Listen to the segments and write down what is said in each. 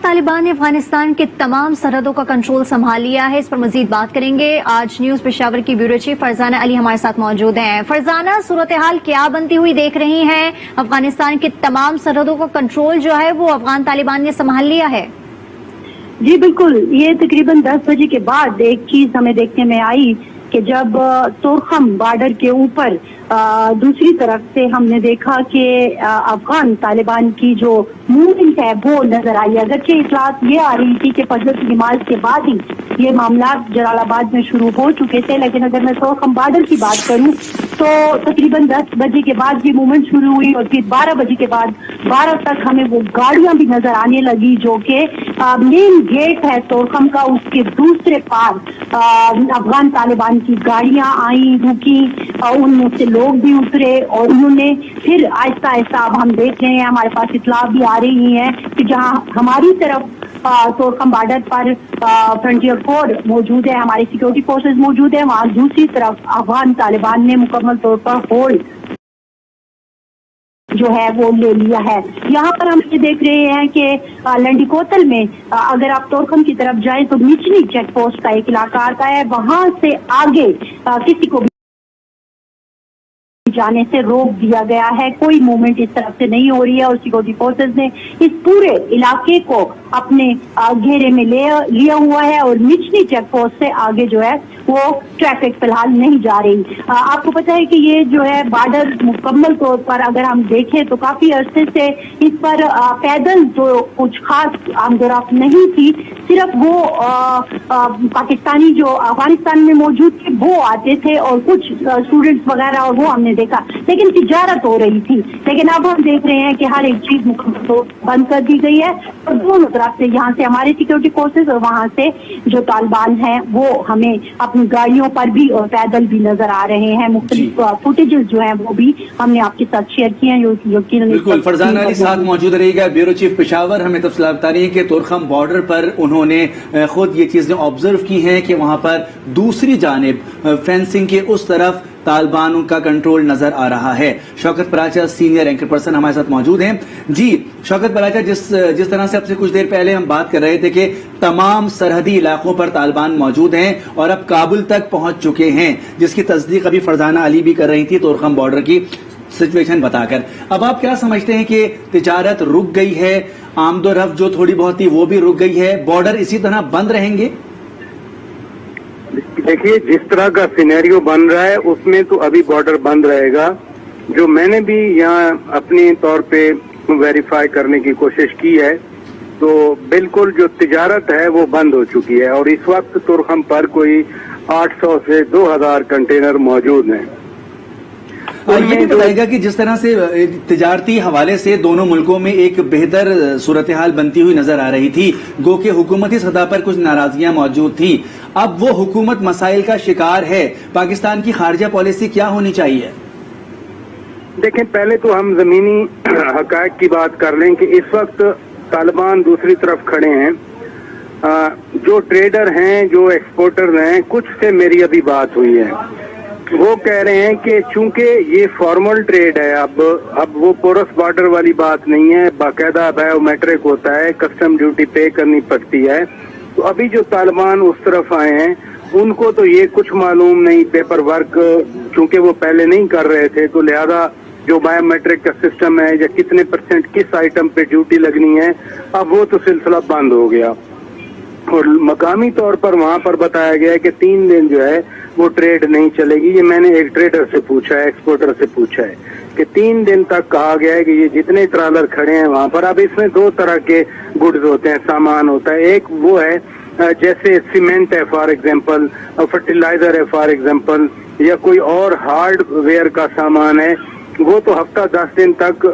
तालिबान ने अफगानिस्तान के तमाम सरहदों का कंट्रोल संभाल लिया है। इस पर मजीद बात करेंगे। आज न्यूज पेशावर की ब्यूरो चीफ फरजाना अली हमारे साथ मौजूद हैं। फरजाना, सूरत हाल क्या बनती हुई देख रही हैं? अफगानिस्तान के तमाम सरहदों का कंट्रोल जो है वो अफगान तालिबान ने संभाल लिया है। जी बिल्कुल, ये तकरीबन 10 बजे के बाद एक चीज हमें देखने में आई कि जब तोरखम बॉर्डर के ऊपर दूसरी तरफ से हमने देखा कि अफगान तालिबान की जो मूवमेंट है वो नजर आई। अगरचे इतलात ये आ रही थी कि फजर की नमाज के बाद ही ये मामला जलालाबाद में शुरू हो चुके थे, लेकिन अगर मैं तोरखम बॉर्डर की बात करूं तो तकरीबन 10 बजे के बाद ये मूवमेंट शुरू हुई और फिर 12 बजे के बाद 12 तक हमें वो गाड़ियां भी नजर आने लगी जो कि मेन गेट है तोरखम का, उसके दूसरे पार अफगान तालिबान की गाड़ियां आई, रुकी, उनमें से लोग भी उतरे और उन्होंने फिर आहिस्ता आहिस्ता, अब हम देख रहे हैं, हमारे पास इतला भी आ रही है कि जहां हमारी तरफ तोरखम बॉर्डर पर फ्रंटियर फोर्स मौजूद है, हमारी सिक्योरिटी फोर्सेस मौजूद है, वहां दूसरी तरफ अफगान तालिबान ने मुकम्मल तौर पर होल्ड जो है वो ले लिया है। यहाँ पर हम ये देख रहे हैं कि लंडीकोतल में अगर आप तोरखम की तरफ जाएं तो निचली चेक पोस्ट का एक इलाका आता है, वहां से आगे किसी को जाने से रोक दिया गया है। कोई मूवमेंट इस तरफ से नहीं हो रही है और सिक्योरिटी फोर्सेस ने इस पूरे इलाके को अपने घेरे में लिया हुआ है और निचली चेक पोस्ट से आगे जो है वो ट्रैफिक फिलहाल नहीं जा रही। आपको पता है कि ये जो है बॉर्डर मुकम्मल तौर पर अगर हम देखें तो काफी अरसे से इस पर पैदल तो कुछ खास आमदोरफ्त नहीं थी, सिर्फ वो पाकिस्तानी जो अफगानिस्तान में मौजूद थे वो आते थे और कुछ स्टूडेंट्स वगैरह, और वो हमने देखा, लेकिन तिजारत हो रही थी। लेकिन अब हम देख रहे हैं कि हर एक चीज मुकम्मल तौर बंद कर दी गई है और दोनों तरफ से, यहाँ से हमारे सिक्योरिटी फोर्सेस और वहाँ से जो तालिबान है वो हमें अपनी गाड़ियों पर भी और पैदल भी नजर आ रहे हैं। मुख्तलिफ फुटेजेस जो हैं वो भी हमने आपके साथ शेयर किए हैं। बिल्कुल, फरजाना अली साथ मौजूद रहेगा, ब्यूरो चीफ पेशावर। हमें तफसीलात बता रही है कि तोरखम बॉर्डर पर उन्होंने खुद ये चीजें ऑब्जर्व की हैं कि वहां पर दूसरी जानिब फेंसिंग के उस तरफ तालिबान का कंट्रोल नजर आ रहा है। Shaukat Paracha senior anchor person हमारे साथ मौजूद हैं। जी शौकत पराचा, जिस तरह से आपसे कुछ देर पहले हम बात कर रहे थे कि तमाम सरहदी इलाकों पर तालिबान मौजूद हैं और अब काबुल तक पहुंच चुके हैं, जिसकी तस्दीक अभी फरजाना अली भी कर रही थी तोरखम बॉर्डर की सिचुएशन बताकर, अब आप क्या समझते हैं कि तिजारत रुक गई है, आमदोरफ्त जो थोड़ी बहुत थी वो भी रुक गई है, बॉर्डर इसी तरह बंद रहेंगे? देखिए, जिस तरह का सिनेरियो बन रहा है उसमें तो अभी बॉर्डर बंद रहेगा। जो मैंने भी यहाँ अपने तौर पे वेरीफाई करने की कोशिश की है तो बिल्कुल जो तिजारत है वो बंद हो चुकी है और इस वक्त तुरखम पर कोई 800 से 2000 कंटेनर मौजूद हैं। और ये भी बताएगा कि जिस तरह से तिजारती हवाले से दोनों मुल्कों में एक बेहतर सूरत हाल बनती हुई नजर आ रही थी, गो के हुकूमती सतह पर कुछ नाराजगियां मौजूद थी, अब वो हुकूमत मसाइल का शिकार है, पाकिस्तान की खारजा पॉलिसी क्या होनी चाहिए? देखें, पहले तो हम जमीनी हकायक की बात कर लें कि इस वक्त तालिबान दूसरी तरफ खड़े हैं। जो ट्रेडर हैं, जो एक्सपोर्टर हैं, कुछ से मेरी अभी बात हुई है, वो कह रहे हैं कि चूंकि ये फॉर्मल ट्रेड है, अब वो पोरस बॉर्डर वाली बात नहीं है, बाकायदा बायोमेट्रिक होता है, कस्टम ड्यूटी पे करनी पड़ती है। तो अभी जो तालिबान उस तरफ आए हैं उनको तो ये कुछ मालूम नहीं, पेपर वर्क चूंकि वो पहले नहीं कर रहे थे, तो लिहाजा जो बायोमेट्रिक का सिस्टम है या कितने % किस आइटम पे ड्यूटी लगनी है, अब वो तो सिलसिला बंद हो गया। और मकामी तौर पर वहां पर बताया गया है कि 3 दिन जो है वो ट्रेड नहीं चलेगी। ये मैंने एक ट्रेडर से पूछा है, एक्सपोर्टर से पूछा है कि 3 दिन तक कहा गया है कि ये जितने ट्रालर खड़े हैं वहां पर, अब इसमें 2 तरह के गुड्स होते हैं, सामान होता है। एक वो है जैसे सीमेंट है फॉर एग्जांपल, फर्टिलाइजर है फॉर एग्जांपल, या कोई और हार्डवेयर का सामान है, वो तो हफ्ता 10 दिन तक,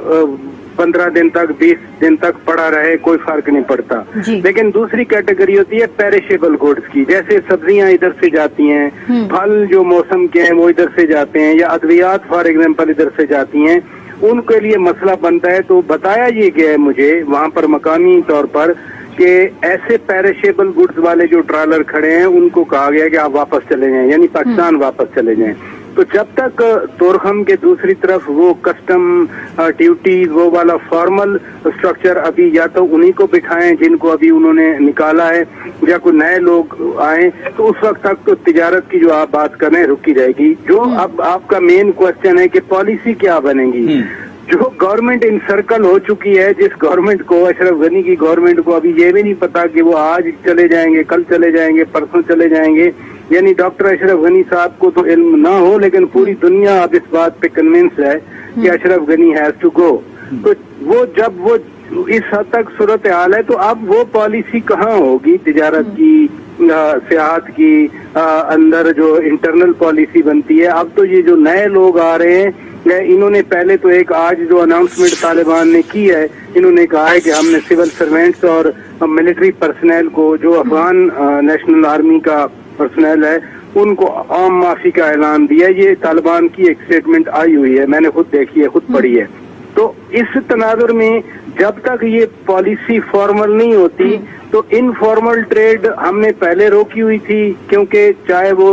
15 दिन तक, 20 दिन तक पड़ा रहे, कोई फर्क नहीं पड़ता। लेकिन दूसरी कैटेगरी होती है पेरिशेबल गुड्स की, जैसे सब्जियां इधर से जाती हैं, फल जो मौसम के हैं वो इधर से जाते हैं, या अद्वियात फॉर एग्जांपल इधर से जाती हैं, उनके लिए मसला बनता है। तो बताया ये गया है मुझे वहां पर मकामी तौर पर कि ऐसे पेरिशेबल गुड्स वाले जो ट्रालर खड़े हैं उनको कहा गया है कि आप वापस चले जाएं, यानी पाकिस्तान वापस चले जाएं। तो जब तक तोरखम के दूसरी तरफ वो कस्टम ड्यूटीज वो वाला फॉर्मल स्ट्रक्चर अभी या तो उन्हीं को बिठाएं जिनको अभी उन्होंने निकाला है या कोई नए लोग आए, तो उस वक्त तक तो तिजारत की जो आप बात कर रहे हैं रुकी रहेगी। जो अब आपका मेन क्वेश्चन है कि पॉलिसी क्या बनेगी, जो गवर्नमेंट इनसर्कल हो चुकी है, जिस गवर्नमेंट को, अशरफ गनी की गवर्नमेंट को अभी ये भी नहीं पता कि वो आज चले जाएंगे, कल चले जाएंगे, परसों चले जाएंगे, यानी डॉक्टर अशरफ गनी साहब को तो इल्म ना हो लेकिन पूरी दुनिया अब इस बात पे कन्विंस है कि Ashraf Ghani has to go. तो वो जब वो इस हद तक सूरत हाल है तो अब वो पॉलिसी कहाँ होगी तिजारत की, सियाहत की, अंदर जो इंटरनल पॉलिसी बनती है। अब तो ये जो नए लोग आ रहे हैं, इन्होंने पहले तो एक आज जो अनाउंसमेंट तालिबान ने की है, इन्होंने कहा है कि हमने सिविल सर्वेंट्स और मिलिट्री पर्सनल को, जो अफगान नेशनल आर्मी का पर्सनल है, उनको आम माफी का ऐलान दिया। ये तालिबान की एक स्टेटमेंट आई हुई है, मैंने खुद देखी है, खुद पढ़ी है। तो इस तनाजुर में जब तक ये पॉलिसी फॉर्मल नहीं होती तो इनफॉर्मल ट्रेड हमने पहले रोकी हुई थी, क्योंकि चाहे वो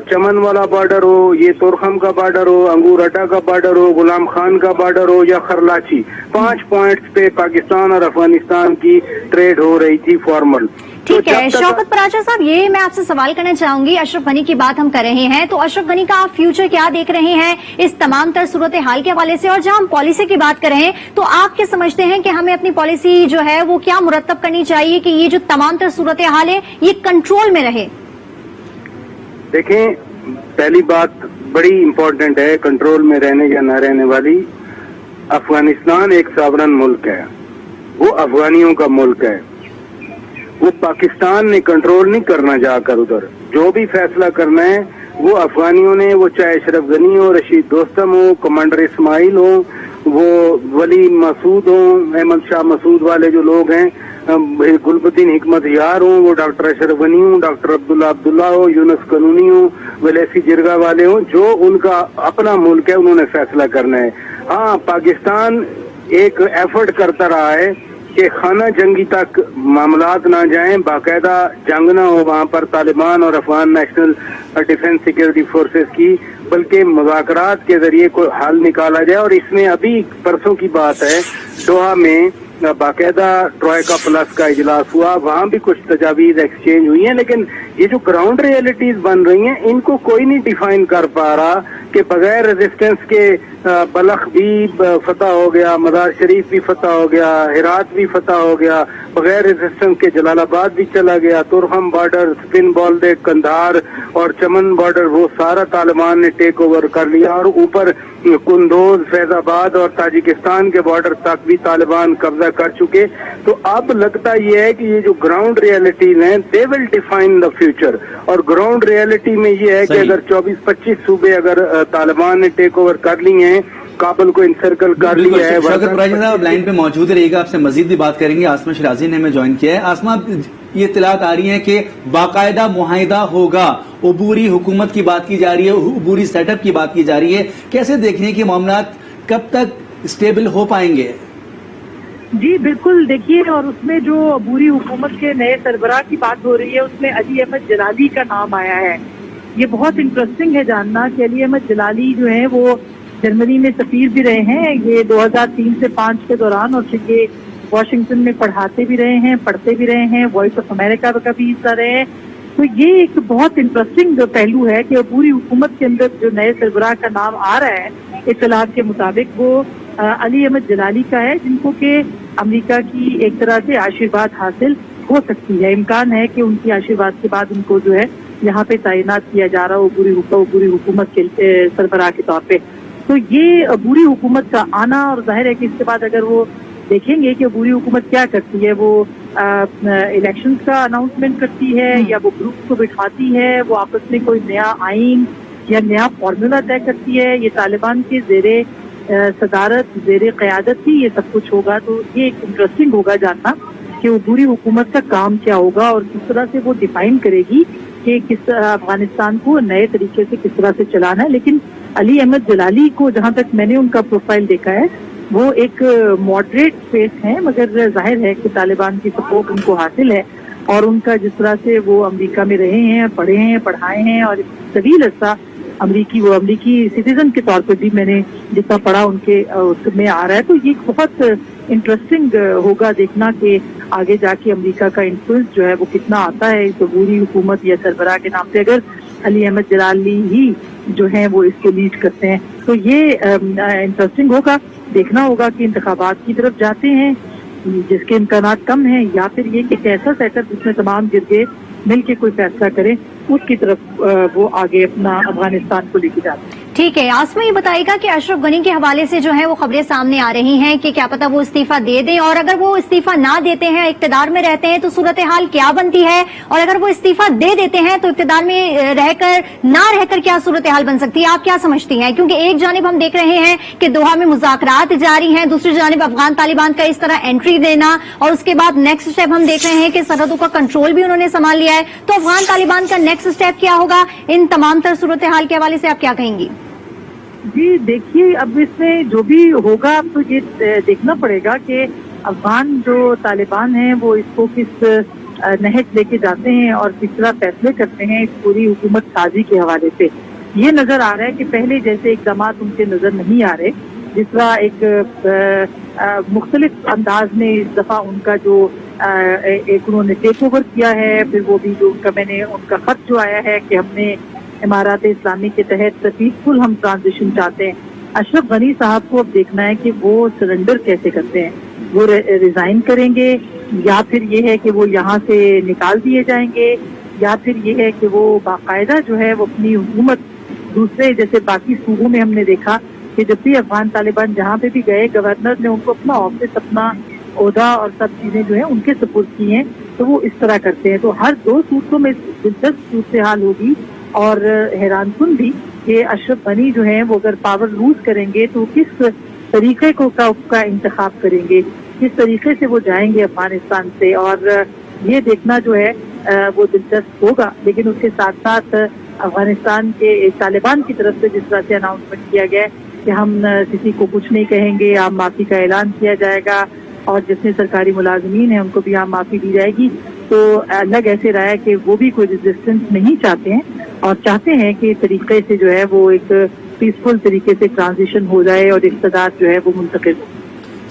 चमन वाला बॉर्डर हो, ये तोरखम का बॉर्डर हो, अंगूर अड्डा का बॉर्डर हो, गुलाम खान का बॉर्डर हो या खरलाची, 5 पॉइंट्स पे पाकिस्तान और अफगानिस्तान की ट्रेड हो रही थी फॉर्मल। ठीक है शौकत पराचा साहब, ये मैं आपसे सवाल करना चाहूंगी, अशरफ गनी की बात हम कर रहे हैं, तो अशरफ गनी का आप फ्यूचर क्या देख रहे हैं इस तमाम तर सूरत हाल के हवाले से? और जहां हम पॉलिसी की बात कर रहे हैं तो आप क्या समझते हैं कि हमें अपनी पॉलिसी जो है वो क्या मुरतब करनी चाहिए कि ये जो तमाम तर सूरत हाल है ये कंट्रोल में रहे? देखें, पहली बात बड़ी इंपॉर्टेंट है कंट्रोल में रहने या न रहने वाली। अफगानिस्तान एक सॉवरन मुल्क है, वो अफगानियों का मुल्क है, वो पाकिस्तान ने कंट्रोल नहीं करना जाकर उधर। जो भी फैसला करना है वो अफगानियों ने, वो चाहे अशरफ गनी हो, रशीद दोस्तम हो, कमांडर इस्माइल हो, वो वली मसूद हो, अहमद शाह मसूद वाले जो लोग हैं, गुलबुद्दीन हिकमत यार हो, वो डॉक्टर अशरफ गनी हो, डॉक्टर अब्दुल्ला हो, यूनुस कनूनी हो, वैसी जिरगा वाले हो, जो उनका अपना मुल्क है, उन्होंने फैसला करना है। हाँ, पाकिस्तान एक एफर्ट करता रहा है कि खाना जंगी तक मामलात ना जाएं, बाकायदा जंग ना हो वहाँ पर तालिबान और Afghan national defence security forces की, बल्कि मुज़ाकरात के जरिए कोई हल निकाला जाए। और इसमें अभी परसों की बात है, दोहा में बाकायदा ट्रॉयका प्लस का इजलास हुआ, वहाँ भी कुछ तजावीज एक्सचेंज हुई हैं, लेकिन ये जो ग्राउंड रियलिटीज बन रही हैं इनको कोई नहीं डिफाइन कर पा रहा कि बगैर रेजिस्टेंस के बलख भी फतह हो गया, मजार शरीफ भी फतह हो गया, हेरात भी फतह हो गया, बगैर रेजिस्टेंस के जलालाबाद भी चला गया, तुरहम बॉर्डर, स्पिन बॉल्दे, कंधार और चमन बॉर्डर वो सारा तालिबान ने टेक ओवर कर लिया, और ऊपर कुंदोज, फैजाबाद और ताजिकिस्तान के बॉर्डर तक भी तालिबान कब्जा कर चुके। तो अब लगता यह है कि ये जो ग्राउंड रियलिटीज हैं they will define the future, और ग्राउंड रियलिटी में ये है कि अगर 24-25 सूबे अगर तालिबान ने टेक ओवर कर लिए हैं, काबुल को इनसर्कल कर लिया है। शौकत पराचा साहब लाइन पे मौजूद रहिएगा, आपसे मजीद भी बात करेंगे। आसमा शराजी ने हमें ज्वाइन किया है। आसमा, ये इत्तलात आ रही है कि बाकायदा मुआहिदा होगा, उबूरी हुकूमत की बात की जा रही है, उबूरी सेटअप की बात की जा रही है, कैसे देखने की मामला कब तक स्टेबल हो पाएंगे? जी बिल्कुल, देखिए, और उसमें जो अबूरी हुकूमत के नए सरबराह की बात हो रही है उसमें अली अहमद जलाली का नाम आया है। ये बहुत इंटरेस्टिंग है जानना कि अली अहमद जलाली जो है वो जर्मनी में सफीर भी रहे हैं, ये 2003 से 5 के दौरान, और फिर ये वाशिंगटन में पढ़ाते भी रहे हैं, पढ़ते भी रहे हैं, वॉइस ऑफ अमेरिका का भी हिस्सा रहे हैं। तो ये एक बहुत इंटरेस्टिंग जो पहलू है कि पूरी हुकूमत के अंदर जो नए सरबराह का नाम आ रहा है इत्तलात के मुताबिक वो अली अहमद जलाली का है, जिनको कि अमेरिका की एक तरह से आशीर्वाद हासिल हो सकती है। इम्कान है कि उनकी आशीर्वाद के बाद उनको जो है यहाँ पे तैनात किया जा रहा हो पूरी हुकूमत के सरबराह के तौर पे। तो ये बुरी हुकूमत का आना, और जाहिर है कि इसके बाद अगर वो देखेंगे कि बुरी हुकूमत क्या करती है, वो इलेक्शंस का अनाउंसमेंट करती है या वो ग्रुप को बिठाती है, वो आपस में कोई नया आइन या नया फॉर्मूला तय करती है, ये तालिबान के जेरे सदारत, जेरे क़यादत ही ये सब कुछ होगा। तो ये एक इंटरेस्टिंग होगा जानना कि वो बुरी हुकूमत का काम क्या होगा और किस तरह से वो डिफाइन करेगी कि किस अफगानिस्तान को नए तरीके से किस तरह से चलाना है। लेकिन अली अहमद जलाली को जहां तक मैंने उनका प्रोफाइल देखा है वो एक मॉडरेट फेस है, मगर जाहिर है कि तालिबान की सपोर्ट उनको हासिल है, और उनका जिस तरह से वो अमेरिका में रहे हैं, पढ़े हैं, पढ़ाए हैं और तवील अरसा अमरीकी सिटीजन के तौर पर भी मैंने जितना पढ़ा उनके उसमें आ रहा है। तो ये बहुत इंटरेस्टिंग होगा देखना कि आगे जाके अमेरिका का इन्फ्लुएंस जो है वो कितना आता है इस अबूरी हुकूमत या सरबराह के नाम पे, अगर अली अहमद जलाली ही जो है वो इसको लीड करते हैं। तो ये इंटरेस्टिंग होगा, देखना होगा कि इंतखाबात की तरफ जाते हैं जिसके इम्कानात कम हैं, या फिर ये कि कैसा सेटअप जिसमें तमाम गिरगे मिल के कोई फैसला करें, उसकी तरफ वो आगे अपना अफगानिस्तान को लेके जाते हैं। ठीक है, आसमा ये बताएगा कि अशरफ गनी के हवाले से जो है वो खबरें सामने आ रही हैं कि क्या पता वो इस्तीफा दे दें, और अगर वो इस्तीफा ना देते हैं, इक्तदार में रहते हैं, तो सूरत हाल क्या बनती है, और अगर वो इस्तीफा दे देते हैं तो इक्तदार में रहकर ना रहकर क्या सूरत हाल बन सकती है, आप क्या समझती हैं? क्योंकि एक जानिब हम देख रहे हैं कि दोहा में मुज़ाकरात जारी हैं, दूसरी जानिब अफगान तालिबान का इस तरह एंट्री देना, और उसके बाद नेक्स्ट स्टेप हम देख रहे हैं कि सरहदों का कंट्रोल भी उन्होंने संभाल लिया है। तो अफगान तालिबान का नेक्स्ट स्टेप क्या होगा? इन तमाम तर सूरत हाल के हवाले से आप क्या कहेंगी? जी देखिए, अब इसमें जो भी होगा अब तो ये देखना पड़ेगा कि अफगान जो तालिबान हैं वो इसको किस नहज लेके जाते हैं और किस तरह फैसले करते हैं इस पूरी हुकूमत साजी के हवाले से। ये नजर आ रहा है कि पहले जैसे इकदाम उनके नजर नहीं आ रहे, जिस तरह एक मुख्तलिफ अंदाज में इस दफा उनका जो एक उन्होंने टेक ओवर किया है, फिर वो भी जो उनका खत जो आया है कि हमने इमारात इस्लामी के तहत पीसफुल हम ट्रांजिशन चाहते हैं। अशरफ गनी साहब को अब देखना है कि वो सरेंडर कैसे करते हैं, वो रिजाइन करेंगे या फिर ये है कि वो यहाँ से निकाल दिए जाएंगे, या फिर ये है कि वो बाकायदा जो है वो अपनी हुकूमत दूसरे जैसे बाकी सूबों में हमने देखा कि जब भी अफगान तालिबान जहाँ पे भी गए गवर्नर ने उनको अपना ऑफिस, अपना ओहदा और सब चीजें जो है उनके सपोर्ट की हैं, तो वो इस तरह करते हैं। तो हर दो सूरतों में दिलचस्प सूरत हाल होगी और हैरानकुन भी कि अशरफ गनी जो है वो अगर पावर लूज करेंगे तो किस तरीके का इंतखाब करेंगे, किस तरीके से वो जाएंगे अफगानिस्तान से, और ये देखना जो है वो दिलचस्प होगा। लेकिन उसके साथ साथ अफगानिस्तान के तालिबान की तरफ से जिस तरह से अनाउंसमेंट किया गया है कि हम किसी को कुछ नहीं कहेंगे, आम माफी का ऐलान किया जाएगा, और जितने सरकारी मुलाजमीन हैं उनको भी आम माफी दी जाएगी, तो लग ऐसे रहा है कि वो भी कोई रेजिस्टेंस नहीं चाहते हैं और चाहते हैं कि तरीके से जो है वो एक पीसफुल तरीके से ट्रांजिशन हो जाए और इक़्तिदार जो है वो मुंतकिल हो।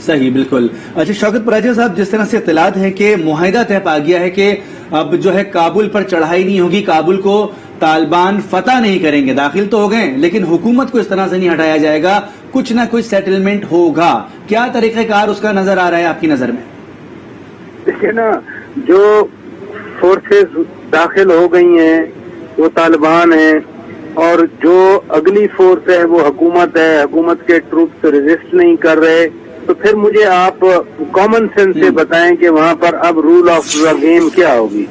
सही, बिल्कुल। अच्छा शौकत पराजा साहब, जिस तरह से इत्तलात है कि मुआहिदा तय पा गया है कि अब जो है काबुल पर चढ़ाई नहीं होगी, काबुल को तालिबान फतह नहीं करेंगे, दाखिल तो हो गए लेकिन हुकूमत को इस तरह से नहीं हटाया जाएगा, कुछ ना कुछ सेटलमेंट होगा, क्या तरीक़ेकार उसका नजर आ रहा है आपकी नजर में? देखिए ना, जो फोर्सेस दाखिल हो गई हैं वो तालिबान है, और जो अगली फोर्स है वो हुकूमत है, हुकूमत के ट्रूप्स रेजिस्ट नहीं कर रहे, तो फिर मुझे आप कॉमन सेंस से बताएं कि वहाँ पर अब रूल ऑफ द गेम क्या होगी।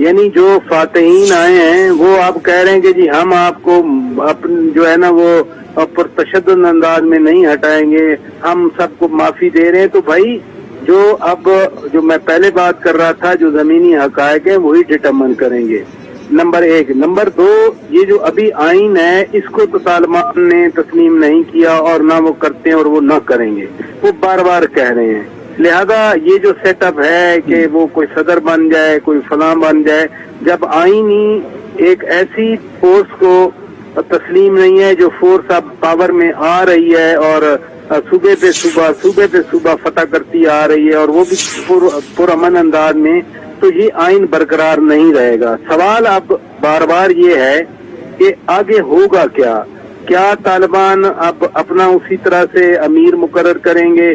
यानी जो फातहीन आए हैं वो आप कह रहे हैं कि जी हम आपको अपन जो है ना वो पुरतशद्दुद अंदाज में नहीं हटाएंगे, हम सबको माफी दे रहे हैं। तो भाई जो मैं पहले बात कर रहा था, जो जमीनी हकायक है वही डिटरमिन करेंगे, नंबर एक। नंबर दो, ये जो अभी आइन है इसको तो तालिबान ने तस्लीम नहीं किया और ना वो करते हैं और वो ना करेंगे, वो बार बार कह रहे हैं। लिहाजा ये जो सेटअप है कि वो कोई सदर बन जाए, कोई फलां बन जाए, जब आइन ही एक ऐसी फोर्स को तस्लीम नहीं है जो फोर्स अब पावर में आ रही है और सूबे पे सूबा फतह करती आ रही है और वो भी पुरअमन अंदाज में, तो ये आइन बरकरार नहीं रहेगा। सवाल अब बार बार ये है कि आगे होगा क्या तालिबान अब अपना उसी तरह से अमीर मुकर्रर करेंगे,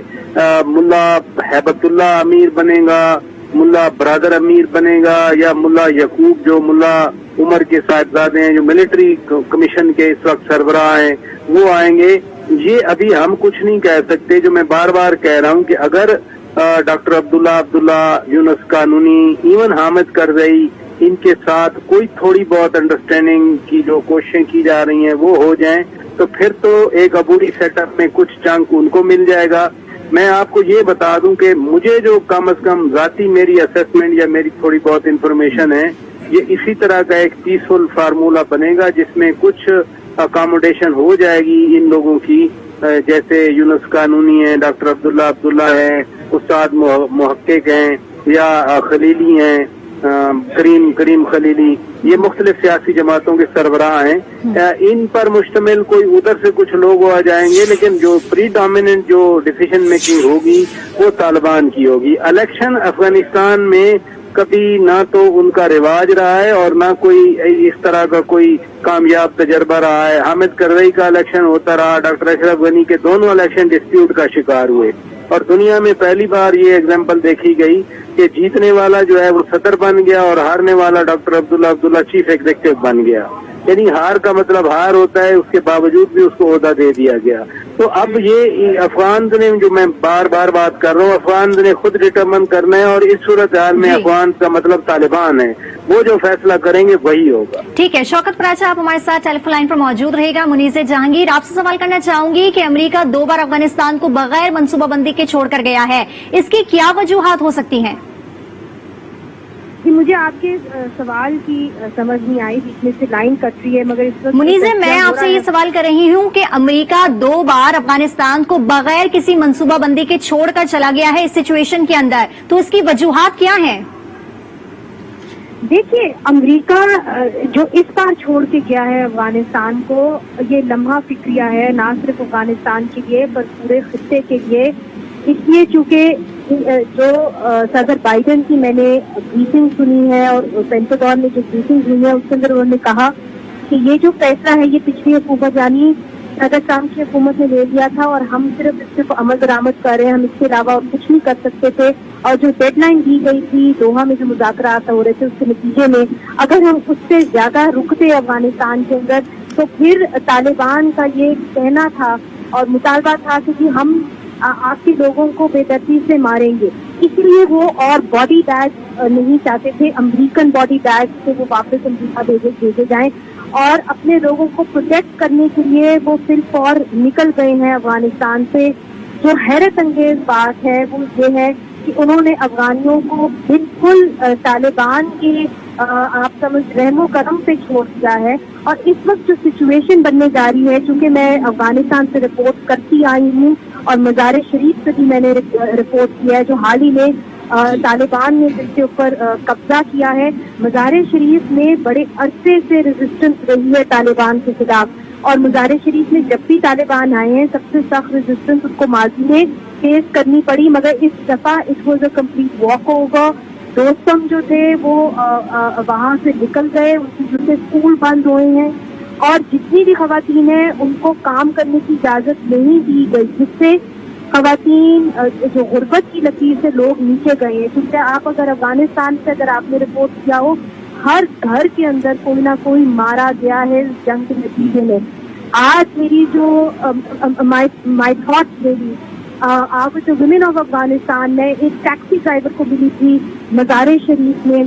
मुल्ला हैबतुल्ला अमीर बनेगा, मुल्ला बरादर अमीर बनेगा, या मुल्ला यकूब जो मुल्ला उमर के साहिबजादे हैं, जो मिलिट्री कमीशन के इस वक्त सरबराह हैं, वो आएंगे। ये अभी हम कुछ नहीं कह सकते। जो मैं बार बार कह रहा हूँ कि अगर डॉक्टर अब्दुल्ला, यूनुस कानूनी, इवन हामिद करजई, इनके साथ कोई थोड़ी बहुत अंडरस्टैंडिंग की जो कोशिशें की जा रही हैं वो हो जाएं, तो फिर तो एक अबूरी सेटअप में कुछ चंक उनको मिल जाएगा। मैं आपको ये बता दूं कि मुझे जो कम से कम जाती मेरी असेसमेंट या मेरी थोड़ी बहुत इंफॉर्मेशन है, ये इसी तरह का एक पीसफुल फार्मूला बनेगा जिसमें कुछ अकोमोडेशन हो जाएगी इन लोगों की, जैसे यूनुस कानूनी है, डॉक्टर अब्दुल्ला है, उस्ताद मुहक्किक हैं या खलीली हैं, کریم خلیلی، یہ مختلف سیاسی جماعتوں کے سربراہ ہیں، ان پر مشتمل کوئی ادھر سے کچھ لوگ آ جائیں گے، لیکن جو پری ڈومیننٹ جو ڈیسیژن میکنگ ہوگی وہ طالبان کی ہوگی۔ الیکشن افغانستان میں کبھی نہ تو ان کا رواج رہا ہے اور نہ کوئی اس طرح کا کوئی کامیاب تجربہ رہا ہے۔ حامد کرزئی کا الیکشن ہوتا رہا، ڈاکٹر اشرف غنی کے دونوں الیکشن ڈسپیوٹ کا شکار ہوئے، اور دنیا میں پہلی بار یہ ایگزامپل دیکھی گئی کہ جیتنے والا جو ہے وہ صدر بن گیا اور ہارنے والا ڈاکٹر عبداللہ چیف ایگزیکٹو بن گیا۔ یعنی ہار کا مطلب ہار ہوتا ہے، اس کے باوجود بھی اس کو عہدہ دے دیا گیا۔ تو اب یہ افغانز نے، جو میں بار بار بات کر رہا ہوں، افغانز نے خود ڈٹرمن کرنا ہے، اور اس صورتحال میں افغان کا مطلب طالبان ہے، وہ جو فیصلہ کریں گے وہی ہوگا۔ ٹھیک ہے شوکت پراچا، آپ ہمارے ساتھ ٹیلی فون لائن پر موجود رہے گا۔ منیز جہانگیر، آپ سے سوال کرنا چاہوں گی کہ امریکہ 2 بار افغانستان کو بغیر منصوبہ بندی کے چھوڑ کر گیا ہے، اس کی کیا وجوہات ہو سکتی ہیں؟ جی مجھے آپ کے سوال کی سمجھ نہیں آئی، بیچ میں سے لائن کٹ رہی ہے، مگر اس وقت منیزہ میں آپ سے یہ سوال کر رہی ہوں کہ امریکہ 2 بار افغانستان کو بغیر کسی منصوبہ بندی کے چھوڑ کر چلا گیا ہے اس سچویشن کے اندر، تو اس کی وجوہات کیا ہیں؟ دیکھیے امریکہ جو اس بار چھوڑ کے گیا ہے افغانستان کو، یہ لمحہ فکریہ ہے، نہ صرف افغانستان کے لیے پر پورے خطے کے لیے، اس لیے چونکہ جو صدر بائیڈن کی میں نے بریفنگ سنی ہے اور پینٹاگون میں جو بریفنگ ہوئی ہے اس کے اندر انہوں نے کہا کہ یہ جو فیصلہ ہے یہ پچھلی حکومت یعنی صدر ٹرمپ کی حکومت نے لے لیا تھا اور ہم صرف اس پہ عمل درآمد کر رہے ہیں، ہم اس کے علاوہ اور کچھ نہیں کر سکتے تھے، اور جو ڈیڈ لائن دی گئی تھی دوحہ میں جو مذاکرات ہو رہے تھے اس کے نتیجے میں اگر ہم اس سے زیادہ رکتے افغانستان کے اندر تو پھر طالبان کا یہ کہنا تھا اور مطالبہ تھا کہ ہم آپ کے لوگوں کو بے ترتیب سے ماریں گے، اس لیے وہ اور باڈی بیگ نہیں چاہتے تھے، امریکن باڈی بیگ سے وہ واپس امریکہ بھیجے جائیں، اور اپنے لوگوں کو پروٹیکٹ کرنے کے لیے وہ فل فور نکل گئے ہیں افغانستان سے۔ جو حیرت انگیز بات ہے وہ یہ ہے کہ انہوں نے افغانیوں کو بالکل طالبان کے آپ سمجھ رحم و کرم پہ چھوڑ دیا ہے، اور اس وقت جو سچویشن بننے جا رہی ہے، چونکہ میں افغانستان سے رپورٹ کرتی آئی ہوں اور مزار شریف سے بھی میں نے رپورٹ کیا ہے جو حال ہی میں طالبان نے جس کے اوپر قبضہ کیا ہے، مزار شریف میں بڑے عرصے سے ریزسٹنس رہی ہے طالبان کے خلاف، اور مزار شریف میں جب بھی طالبان آئے ہیں سب سے سخت ریزسٹنس اس کو ماضی میں فیس کرنی پڑی، مگر اس دفعہ it was a complete walk over. دوستم جو تھے وہ وہاں سے نکل گئے، ان کی جن سے اسکول بند ہوئے ہیں، اور جتنی بھی خواتین ہیں ان کو کام کرنے کی اجازت نہیں دی گئی، جس سے خواتین جو غربت کی لکیر سے لوگ نیچے گئے ہیں، کیونکہ آپ اگر افغانستان سے اگر آپ نے رپورٹ کیا ہو ہر گھر کے اندر کوئی نہ کوئی مارا گیا ہے اس جنگ کے نتیجے میں۔ آج میری جو مائی تھاٹس میری آپ جو ویمن آف افغانستان میں ایک ٹیکسی ڈرائیور کو ملی تھی مزار شریف میں،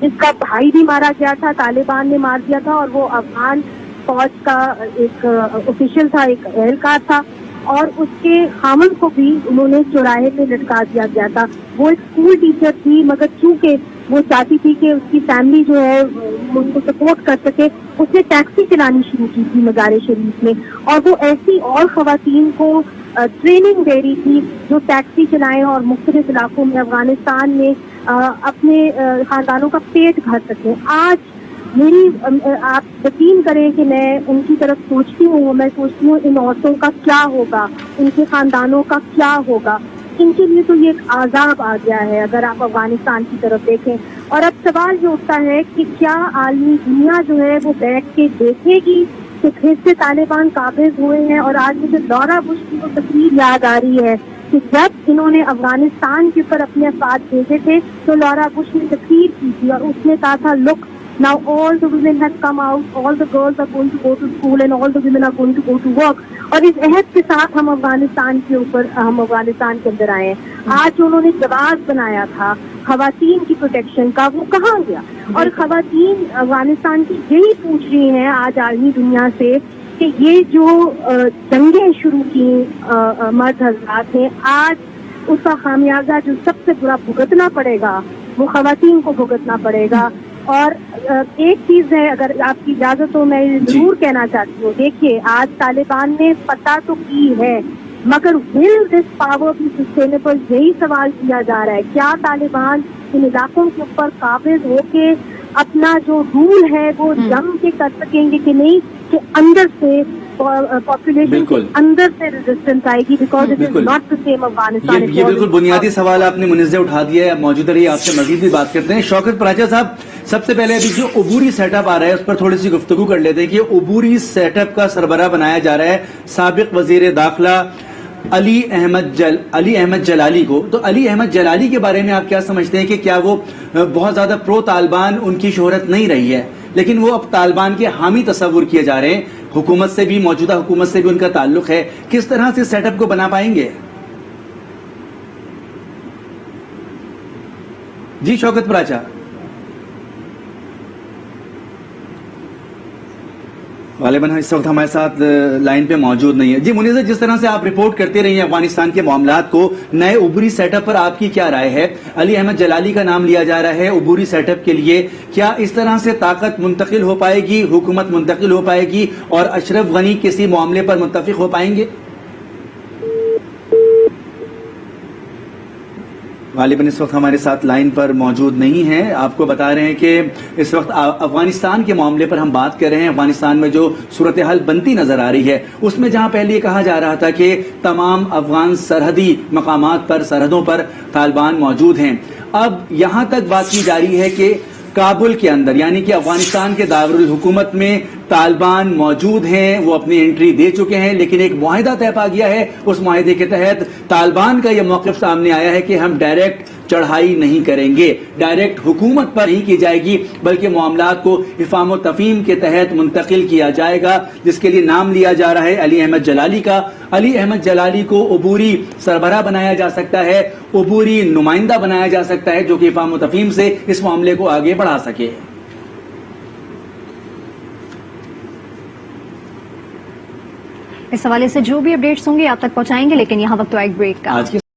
جس کا بھائی بھی مارا گیا تھا، طالبان نے مار دیا تھا، اور وہ افغان فوج کا ایک آفیشل تھا، ایک اہلکار تھا، اور اس کے خامن کو بھی انہوں نے چوراہے میں لٹکا دیا گیا تھا۔ وہ ایک اسکول ٹیچر تھی، مگر چونکہ وہ چاہتی تھی کہ اس کی فیملی جو ہے ان کو سپورٹ کر سکے، اس نے ٹیکسی چلانی شروع کی تھی مزار شریف میں، اور وہ ایسی اور خواتین کو ٹریننگ دے رہی تھی جو ٹیکسی چلائیں اور مختلف علاقوں میں افغانستان میں اپنے خاندانوں کا پیٹ بھر سکیں۔ آج میری آپ یقین کریں کہ میں ان کی طرف سوچتی ہوں، میں سوچتی ہوں ان عورتوں کا کیا ہوگا، ان کے خاندانوں کا کیا ہوگا، ان کے لیے تو یہ ایک عذاب آ گیا ہے اگر آپ افغانستان کی طرف دیکھیں۔ اور اب سوال یہ اٹھتا ہے کہ کیا عالمی دنیا جو ہے وہ بیٹھ کے دیکھے گی کہ پھر سے طالبان قابض ہوئے ہیں؟ اور آج مجھے لورا بش کی وہ تقریر یاد آ رہی ہے کہ جب انہوں نے افغانستان کے اوپر اپنے افراد بھیجے تھے تو لورا بش نے تقریر کی تھی اور اس نے کہا تھا لک now all the women have come out, all the girls are going to go to school and all the women are going to go to work. اور اس عہد کے ساتھ ہم افغانستان کے اندر آئے ہیں۔ آج جو انہوں نے جواز بنایا تھا خواتین کی پروٹیکشن کا وہ کہاں گیا؟ اور خواتین افغانستان کی یہی پوچھ رہی ہیں آج عالمی دنیا سے کہ یہ جو جنگیں شروع کی مرد حضرات نے، آج اس کا خامیازہ جو سب سے برا بھگتنا پڑے گا وہ خواتین کو بھگتنا پڑے گا۔ اور ایک چیز ہے اگر آپ کی اجازت ہو میں ضرور کہنا چاہتی ہوں، دیکھیے آج طالبان نے فتح تو کی ہے مگر ول دس پاور بی سسٹینیبل، یہی سوال کیا جا رہا ہے۔ کیا طالبان ان علاقوں کے اوپر قابض ہو کے اپنا جو رول ہے وہ جم کے کر سکیں گے کہ نہیں، کہ اندر سے پاپولیشن بالکل اندر سے ریزسٹنس آئے گی، because it is not the same Afghanistan. یہ بالکل بنیادی سوال آپ نے منزہ اٹھا دیا ہے. موجود رہیے، آپ سے مزید بھی بات کرتے ہیں. شوکت پراچا صاحب، سب سے پہلے ابھی جو عبوری سیٹ اپ آ رہا ہے اس پر تھوڑی سی گفتگو کر لیتے ہیں کہ عبوری سیٹ اپ کا سربراہ بنایا جا رہا ہے سابق وزیر داخلہ علی احمد جلالی کو. تو علی احمد جلالی کے بارے میں آپ کیا سمجھتے ہیں کہ کیا وہ بہت زیادہ پرو طالبان ان کی شہرت نہیں رہی ہے، لیکن وہ اب طالبان کے حامی تصور کیے جا رہے ہیں، حکومت سے بھی، موجودہ حکومت سے بھی ان کا تعلق ہے، کس طرح سے سیٹ اپ کو بنا پائیں گے؟ جی شوکت پراچا. غالباً اس وقت ہمارے ساتھ لائن پہ موجود نہیں ہے. جی منیزہ، جس طرح سے آپ رپورٹ کرتے رہی ہیں افغانستان کے معاملات کو، نئے عبوری سیٹ اپ پر آپ کی کیا رائے ہے؟ علی احمد جلالی کا نام لیا جا رہا ہے عبوری سیٹ اپ کے لیے، کیا اس طرح سے طاقت منتقل ہو پائے گی، حکومت منتقل ہو پائے گی اور اشرف غنی کسی معاملے پر متفق ہو پائیں گے؟ غالباً اس وقت ہمارے ساتھ لائن پر موجود نہیں ہیں. آپ کو بتا رہے ہیں کہ اس وقت افغانستان کے معاملے پر ہم بات کر رہے ہیں. افغانستان میں جو صورتحال بنتی نظر آ رہی ہے اس میں جہاں پہلے یہ کہا جا رہا تھا کہ تمام افغان سرحدی مقامات پر، سرحدوں پر طالبان موجود ہیں، اب یہاں تک بات کی جا رہی ہے کہ کابل کے اندر، یعنی کہ افغانستان کے دارالحکومت میں طالبان موجود ہیں، وہ اپنی انٹری دے چکے ہیں، لیکن ایک معاہدہ طے پا گیا ہے. اس معاہدے کے تحت طالبان کا یہ موقف سامنے آیا ہے کہ ہم ڈائریکٹ چڑھائی نہیں کریں گے، ڈائریکٹ حکومت پر ہی کی جائے گی، بلکہ معاملات کو افہام و تفہیم کے تحت منتقل کیا جائے گا، جس کے لیے نام لیا جا رہا ہے علی احمد جلالی کا. علی احمد جلالی کو عبوری سربراہ بنایا جا سکتا ہے، عبوری نمائندہ بنایا جا سکتا ہے جو کہ افہام و تفہیم سے اس معاملے کو آگے بڑھا سکے. اس حوالے سے جو بھی اپڈیٹس ہوں گے آپ تک پہنچائیں گے، لیکن یہاں وقت ایک بریک کا. آج کے